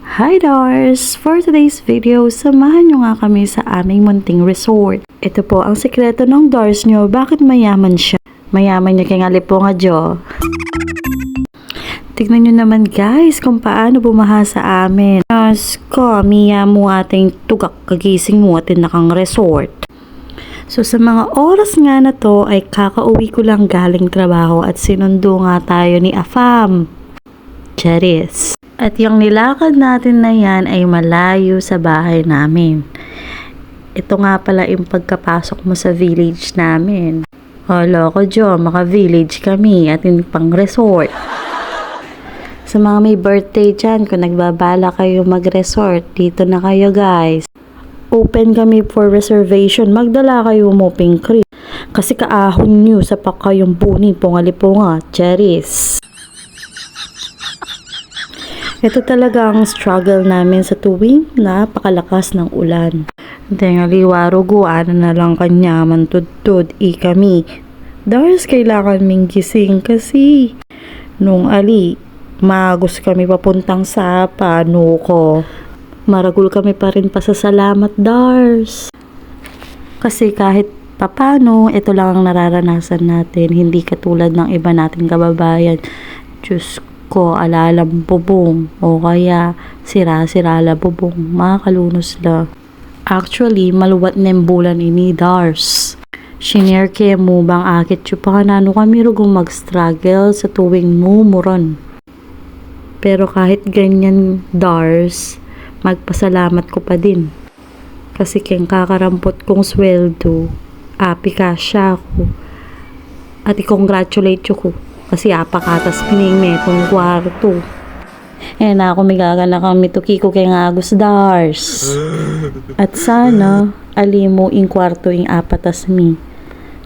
Hi Dars! For today's video, samahan nyo nga kami sa aming munting resort. Ito po ang sekreto ng Dars nyo, bakit mayaman siya. Mayaman niya kaya nga lipo nga Jo. Tignan nyo naman guys kung paano bumaha sa amin. As kami mo ating tugak kagising mo atin nakang resort. So sa mga oras nga na to ay kakauwi ko lang galing trabaho at sinundo nga tayo ni Afam. Charis. At yung nilakad natin na yan ay malayo sa bahay namin. Ito nga pala yung pagkapasok mo sa village namin. Hala ko Jo, maka-village kami at yung pang resort. Sa mga may birthday dyan, kung nagbabala kayo mag-resort, dito na kayo guys. Open kami for reservation. Magdala kayo mo pink cream. Kasi kaahon nyo sa pakayong buni, punga-lipunga, cherries. Ito talaga ang struggle namin sa tuwing napakalakas ng ulan. Tingali warugo, ano na lang kanya, mantudtud, kami. Dars, kailangan ming gising kasi nung ali, magos kami papuntang sa pano ko. Maragul kami pa rin pasasalamat, Dars. Kasi kahit papano, ito lang ang nararanasan natin. Hindi katulad ng iba nating kababayan. Diyos ko, alalang bubong o kaya sira-sira la bubong, makalunos la. Actually, maluwat na yung bulan ini, Dars. Shinare kaya mo bang akit yung pakanano kami rugong mag-struggle sa tuwing mumuron. Pero kahit ganyan, Dars, magpasalamat ko pa din. Kasi keng kakarampot kong sweldo, api ka siya ako. At i-congratulate ko. Kasi apakatas pining metong kwarto. Eh na ako migaga na kami tuki ko kay nga Agus Dars. At sana alimo ing kwarto ing apatas mi.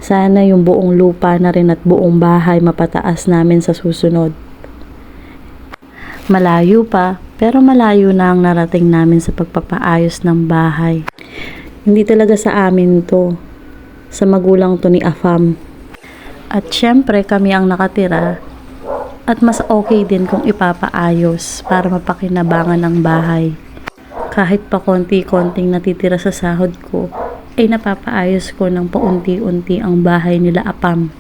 Sana yung buong lupa na rin at buong bahay mapataas namin sa susunod. Malayo pa, pero malayo na ang narating namin sa pagpapaayos ng bahay. Hindi talaga sa amin to. Sa magulang to ni Afam. At syempre kami ang nakatira at mas okay din kung ipapaayos para mapakinabangan ng bahay. Kahit pa konti-konting natitira sa sahod ko, ay napapaayos ko ng paunti-unti ang bahay nila Apam.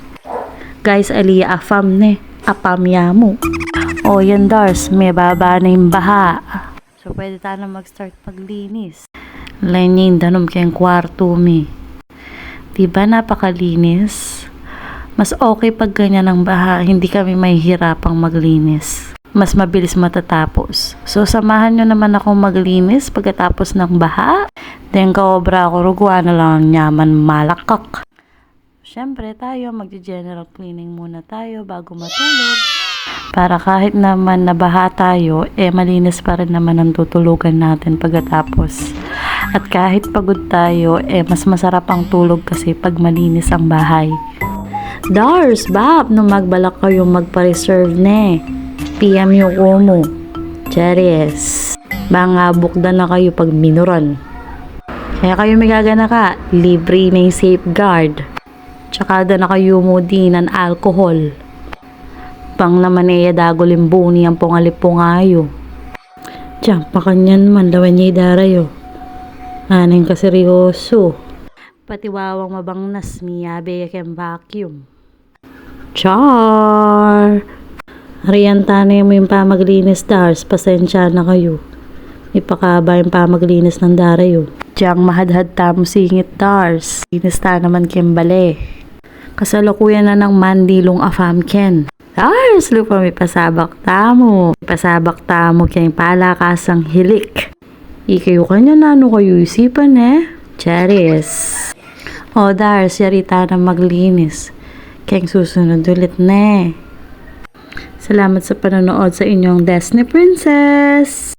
Guys, aliya Afam ne, Apam yamo. O yan Dars, may baba na yung baha. So pwede tayo na mag-start maglinis. Lanyin, danom kayong kwarto mi. Diba napakalinis? Mas okay pag ganyan ang baha, hindi kami mahihirapang maglinis. Mas mabilis matatapos. So, samahan nyo naman ako maglinis pagkatapos ng baha. Then, kaobra ako, ruguan na lang nyaman malakak. Siyempre, tayo, magdi-general cleaning muna tayo bago matulog. Para kahit naman nabaha tayo, malinis pa rin naman ang tutulugan natin pagkatapos. At kahit pagod tayo, mas masarap ang tulog kasi pag malinis ang bahay. Dars, bab, nung magbalak kayo magpa-reserve ne. PM yung kumo. Charis. Mga bukda na kayo pag minuran. Kaya kayo may gagana ka, libre na yung safeguard. Tsaka da na kayo mo din ng alcohol. Pang naman dago limbuni ang pungalipungayo. Diyan, pakanyan man, lawan niya idarayo. Anong kaseryoso. Patiwawang mabangnas miyabe kem vacuum. Char! Ariantane mo yung pamaglinis, Dars. Pasensya na kayo. Ipakaba yung pamaglinis ng darayo. Diyang mahadhad tamo singit, Dars. Linis ta naman kembale. Kasalukuyan na ng mandilong afamken. Dars, lupa may pasabak tamo. Pasabak tamo kayong palakasang hilik. Ikayo kanya nano kayo isipan Charis. O Dars, yarita na maglinis. Kaya susunod ulit Salamat sa panonood sa inyong Disney Princess.